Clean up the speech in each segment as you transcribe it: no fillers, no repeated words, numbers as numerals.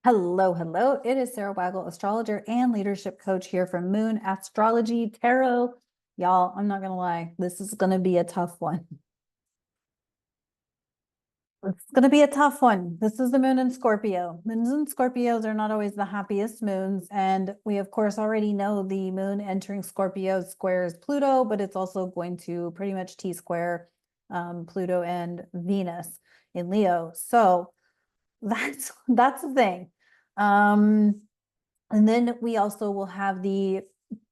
Hello, hello. It is Sara Waggle, astrologer and leadership coach here from Moon Astrology Tarot. Y'all, I'm not going to lie, this is going to be a tough one. It's going to be a tough one. This is the moon in Scorpio. Moons and Scorpios are not always the happiest moons. And we, of course, already know the moon entering Scorpio squares Pluto, but it's also going to pretty much T-square Pluto and Venus in Leo. So that's the thing. And then we also will have the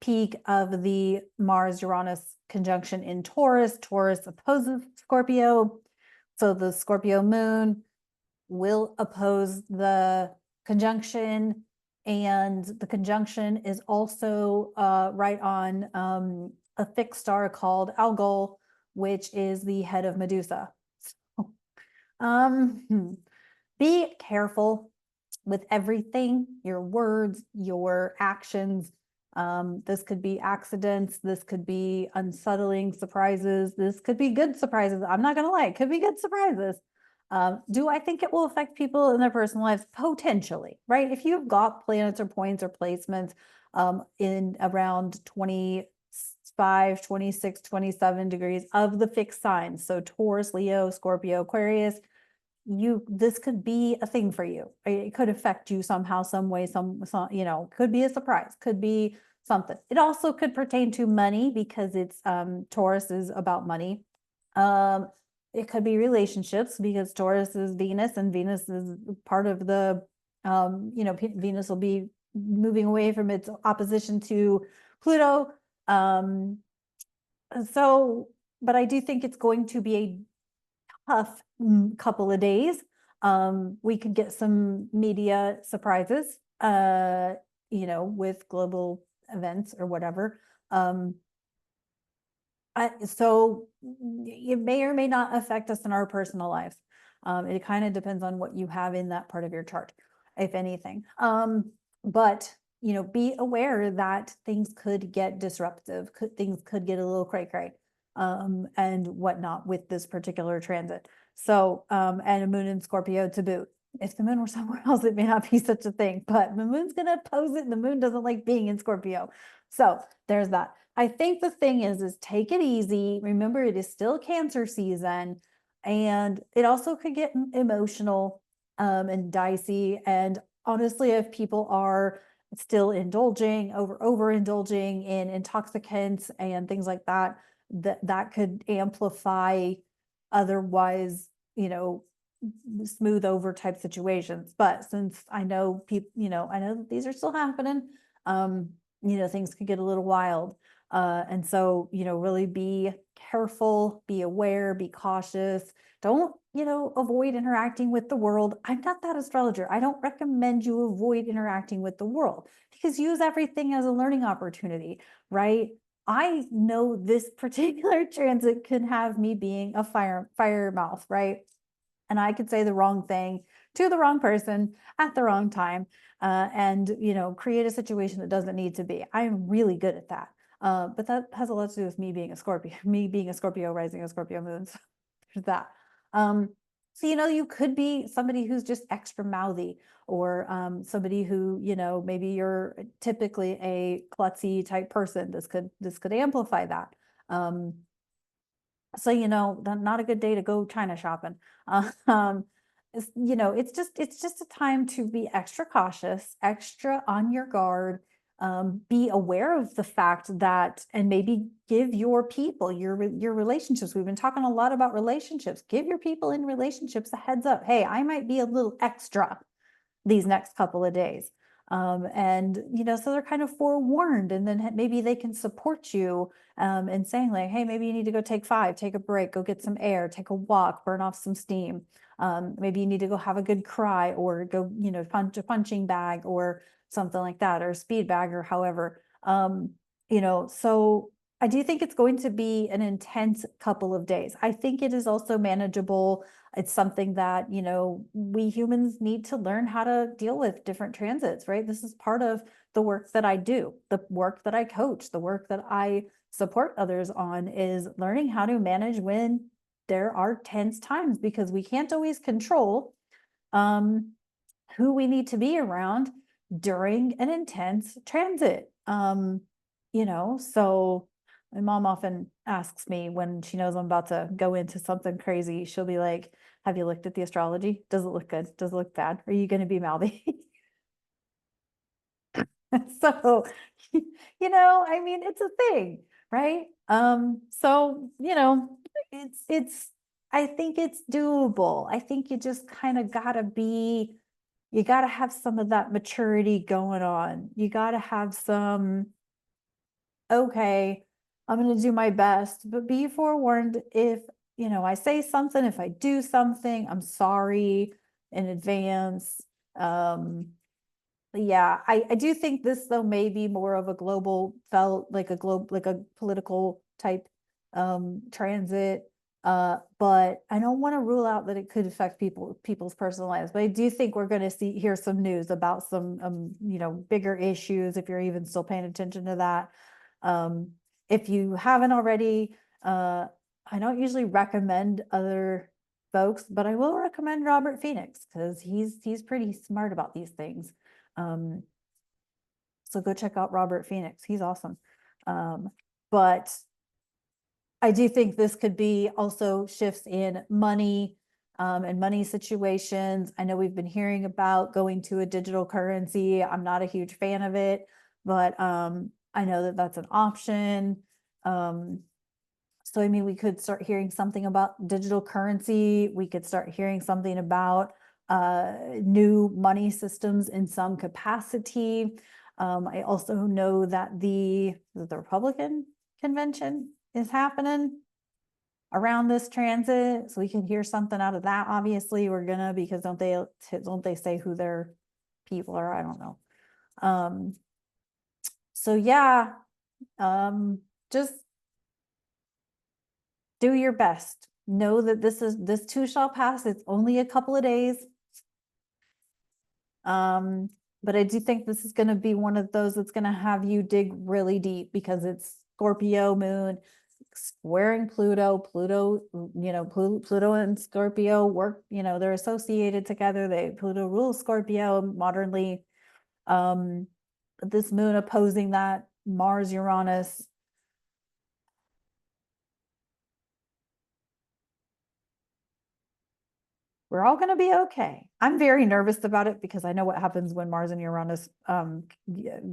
peak of the Mars-Uranus conjunction in Taurus. Taurus opposes Scorpio. So the Scorpio moon will oppose the conjunction. And the conjunction is also right on a fixed star called Algol, which is the head of Medusa. So, be careful with everything, your words, your actions. This could be accidents. This could be unsettling surprises. This could be good surprises. I'm not going to lie, it could be good surprises. Do I think it will affect people in their personal lives? Potentially, right? If you've got planets or points or placements in around 25, 26, 27 degrees of the fixed signs, so Taurus, Leo, Scorpio, Aquarius, this could be a thing for you. It could affect you somehow, some way, some could be a surprise, could be something. It also could pertain to money because it's Taurus is about money. It could be relationships because Taurus is Venus and Venus is part of the Venus will be moving away from its opposition to Pluto. But I do think it's going to be a tough couple of days. We could get some media surprises, with global events or whatever. So it may or may not affect us in our personal lives. It kind of depends on what you have in that part of your chart, if anything. But be aware that things could get disruptive, things could get a little cray-cray. And whatnot with this particular transit. So, and a moon in Scorpio to boot. If the moon were somewhere else, it may not be such a thing, but the moon's going to oppose it and the moon doesn't like being in Scorpio. So there's that. I think the thing is take it easy. Remember, it is still Cancer season and it also could get emotional and dicey. And honestly, if people are still overindulging in intoxicants and things like that, that could amplify otherwise, smooth over type situations. But since I know people, I know that these are still happening, things could get a little wild. And so, really be careful, be aware, be cautious. Don't, avoid interacting with the world. I'm not that astrologer. I don't recommend you avoid interacting with the world because use everything as a learning opportunity, right? I know this particular transit can have me being a fire mouth, right? And I could say the wrong thing to the wrong person at the wrong time, and create a situation that doesn't need to be. I'm really good at that. But that has a lot to do with me being a Scorpio, rising a Scorpio moon. So there's that. So you could be somebody who's just extra mouthy, or somebody who maybe you're typically a klutzy type person. This could amplify that. So not a good day to go China shopping. It's just a time to be extra cautious, extra on your guard. Be aware of the fact that, and maybe give your people, your relationships. We've been talking a lot about relationships. Give your people in relationships a heads up. Hey, I might be a little extra these next couple of days. And so they're kind of forewarned, and then maybe they can support you and saying like, hey, maybe you need to go take a break, go get some air, take a walk, burn off some steam. Maybe you need to go have a good cry, or go, punch a punching bag or something like that, or a speed bag, or however. So I do think it's going to be an intense couple of days. I think it is also manageable. It's something that, we humans need to learn how to deal with different transits, right? This is part of the work that I do, the work that I coach, the work that I support others on, is learning how to manage when there are tense times, because we can't always control who we need to be around during an intense transit. So my mom often asks me when she knows I'm about to go into something crazy, she'll be like, have you looked at the astrology? Does it look good? Does it look bad? Are you going to be mouthy? So, I mean, it's a thing, right? It's I think it's doable. I think you just kind of you gotta have some of that maturity going on. You gotta have some, okay, I'm gonna do my best, but be forewarned if, I say something, if I do something, I'm sorry in advance. Um, yeah, I do think this though may be more of a global felt like a political type transit. But I don't want to rule out that it could affect people's personal lives. But I do think we're going to hear some news about some bigger issues if you're even still paying attention to that. Um, if you haven't already, I don't usually recommend other folks, but I will recommend Robert Phoenix because he's pretty smart about these things. Um, so go check out Robert Phoenix. He's awesome. But I do think this could be also shifts in money and money situations. I know we've been hearing about going to a digital currency. I'm not a huge fan of it, but I know that that's an option. So, I mean, we could start hearing something about digital currency. We could start hearing something about new money systems in some capacity. I also know that the Republican convention is happening around this transit, so we can hear something out of that. Obviously, we're gonna, because don't they say who their people are? I don't know. So yeah, just do your best. Know that this too shall pass. It's only a couple of days. But I do think this is going to be one of those that's going to have you dig really deep because it's Scorpio moon squaring Pluto. Pluto and Scorpio work, they're associated together. Pluto rules Scorpio modernly. This moon opposing that Mars, Uranus. We're all going to be okay. I'm very nervous about it because I know what happens when Mars and Uranus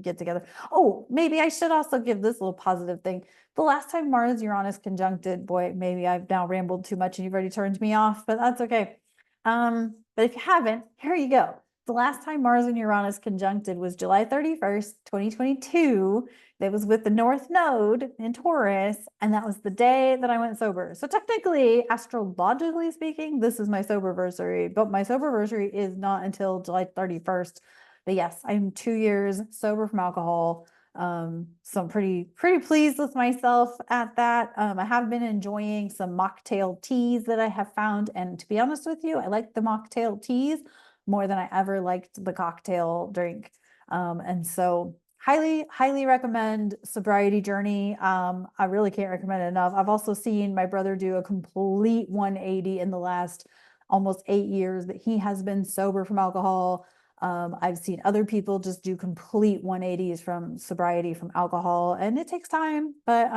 get together. Oh, maybe I should also give this little positive thing. The last time Mars Uranus conjuncted, boy, maybe I've now rambled too much and you've already turned me off, but that's okay. But if you haven't, here you go. The last time Mars and Uranus conjuncted was July 31st, 2022. That was with the North Node in Taurus, and that was the day that I went sober. So technically, astrologically speaking, this is my soberversary, but my soberversary is not until July 31st. But yes, I'm 2 years sober from alcohol. So I'm pretty pleased with myself at that. I have been enjoying some mocktail teas that I have found, and to be honest with you, I like the mocktail teas more than I ever liked the cocktail drink. And so highly recommend Sobriety Journey. I really can't recommend it enough. I've also seen my brother do a complete 180 in the last almost 8 years that he has been sober from alcohol. I've seen other people just do complete 180s from sobriety from alcohol, and it takes time, but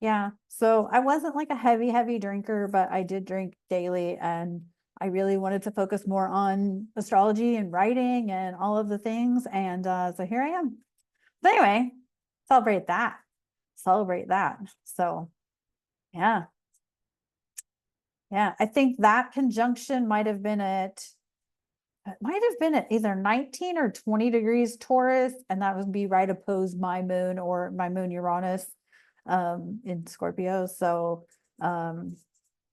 yeah. So I wasn't like a heavy drinker, but I did drink daily, and I really wanted to focus more on astrology and writing and all of the things. And so here I am. So anyway, celebrate that. Celebrate that. So yeah. Yeah. I think that conjunction might have been at either 19 or 20 degrees Taurus, and that would be right opposed my moon or my moon Uranus in Scorpio. So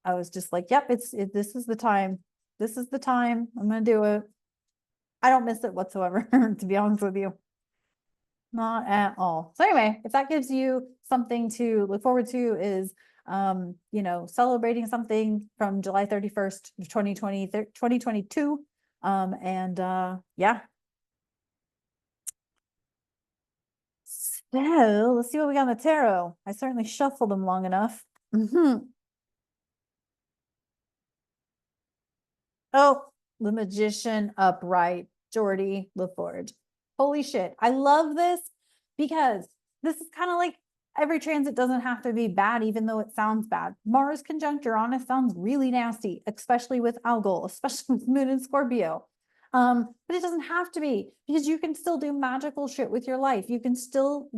I was just like, yep, this is the time. This is the time. I'm gonna do it. I don't miss it whatsoever, to be honest with you. Not at all. So anyway, if that gives you something to look forward to, is celebrating something from July 31st, 2020, 2022. And yeah. So let's see what we got in the tarot. I certainly shuffled them long enough. Oh, the Magician upright, Geordie LaForge. Holy shit. I love this because this is kind of like every transit doesn't have to be bad, even though it sounds bad. Mars conjunct Uranus sounds really nasty, especially with Algol, especially with Moon and Scorpio. But it doesn't have to be, because you can still do magical shit with your life. You can still,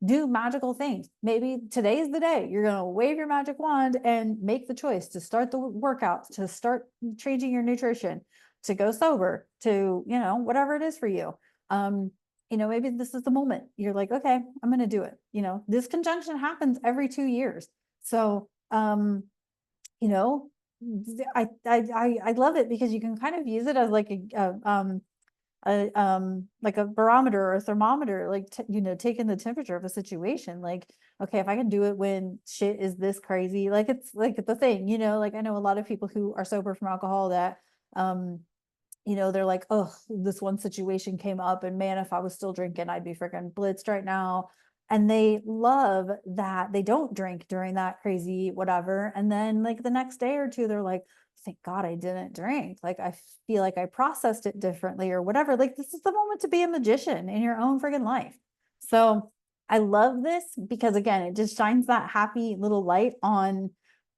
do magical things. Maybe today is the day you're going to wave your magic wand and make the choice to start the workouts, to start changing your nutrition, to go sober, to, whatever it is for you. Maybe this is the moment you're like, okay, I'm going to do it. This conjunction happens every 2 years. So, you know, I love it because you can kind of use it as like like a barometer or a thermometer, like, taking the temperature of a situation. Like, okay, if I can do it when shit is this crazy, like, it's like the thing, like, I know a lot of people who are sober from alcohol that, they're like, oh, this one situation came up and man, if I was still drinking, I'd be freaking blitzed right now. And they love that they don't drink during that crazy whatever. And then like the next day or two, they're like, thank God I didn't drink. Like, I feel like I processed it differently or whatever. Like, this is the moment to be a magician in your own friggin' life. So I love this because, again, it just shines that happy little light on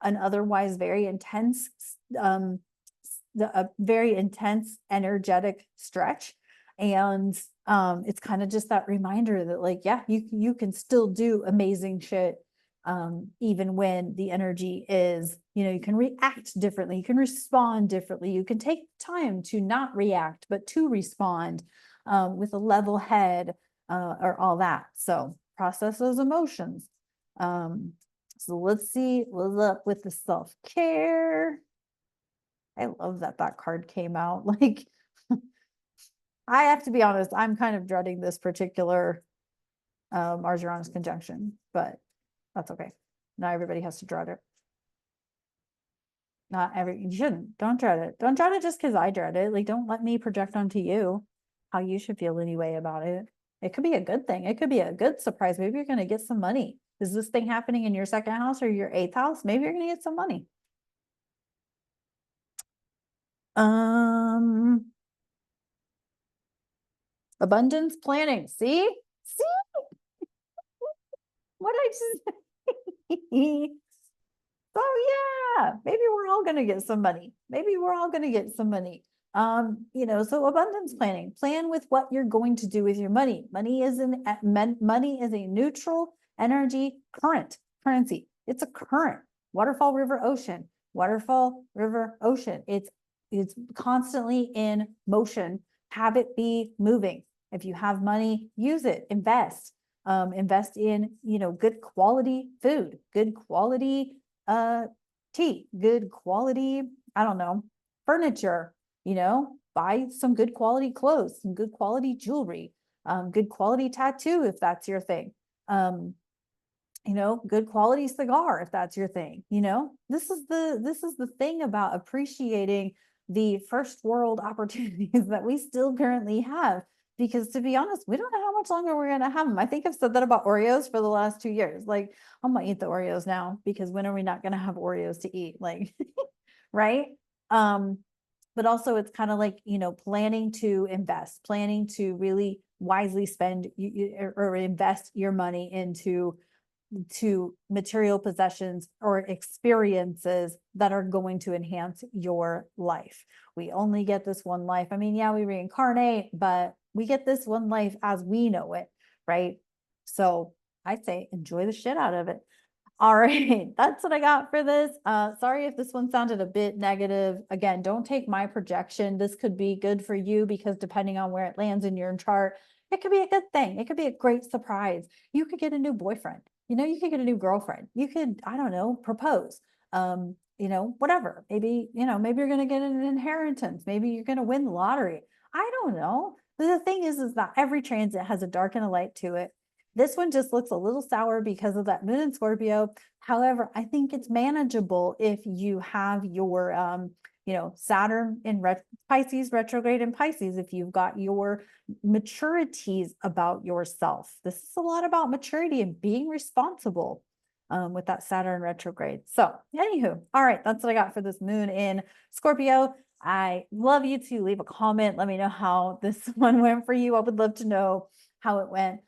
an otherwise very intense, a very intense, energetic stretch. And it's kind of just that reminder that, like, yeah, you can still do amazing shit, even when the energy is, you can react differently, you can respond differently, you can take time to not react, but to respond with a level head, or all that. So process those emotions. So let's see what's up with the self-care. I love that that card came out. Like, I have to be honest, I'm kind of dreading this particular Mars Uranus conjunction, but that's okay. Not everybody has to dread it. You shouldn't. Don't dread it. Don't dread it just because I dread it. Like, don't let me project onto you how you should feel anyway about it. It could be a good thing. It could be a good surprise. Maybe you're going to get some money. Is this thing happening in your second house or your eighth house? Maybe you're going to get some money. Abundance planning. See? What I just So yeah, maybe we're all gonna get some money. Maybe we're all gonna get some money. So abundance planning. Plan with what you're going to do with your money. Money is a neutral energy currency. It's a current. Waterfall, river, ocean. Waterfall, river, ocean. It's constantly in motion. Have it be moving. If you have money, use it, invest. Invest in, good quality food, good quality tea, good quality, I don't know, furniture, buy some good quality clothes, some good quality jewelry, good quality tattoo if that's your thing. Good quality cigar if that's your thing. This is the thing about appreciating the first world opportunities that we still currently have, because to be honest, we don't know how much longer we're going to have them. I think I've said that about Oreos for the last 2 years. Like, I'm gonna eat the Oreos now, because when are we not going to have Oreos to eat? Like, right? But also it's kind of like, planning to invest, planning to really wisely spend or invest your money into material possessions or experiences that are going to enhance your life. We only get this one life. I mean, yeah, we reincarnate, but we get this one life as we know it, right? So I'd say enjoy the shit out of it. All right, that's what I got for this. Sorry if this one sounded a bit negative. Again, don't take my projection. This could be good for you because depending on where it lands in your chart, it could be a good thing. It could be a great surprise. You could get a new boyfriend. You could get a new girlfriend. You could, I don't know, propose. Whatever. Maybe you're going to get an inheritance. Maybe you're going to win the lottery. I don't know. The thing is that every transit has a dark and a light to it. This one just looks a little sour because of that Moon in Scorpio. However, I think it's manageable if you have your, Saturn in Pisces, retrograde in Pisces, if you've got your maturities about yourself. This is a lot about maturity and being responsible with that Saturn retrograde. So anywho, all right, that's what I got for this Moon in Scorpio. I love you to leave a comment. Let me know how this one went for you. I would love to know how it went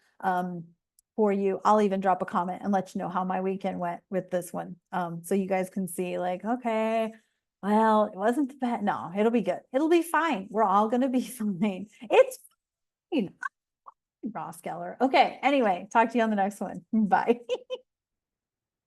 for you. I'll even drop a comment and let you know how my weekend went with this one. So you guys can see like, okay, well, it wasn't the bad. No, it'll be good. It'll be fine. We're all going to be fine. It's fine. Ross Geller. Okay. Anyway, talk to you on the next one. Bye.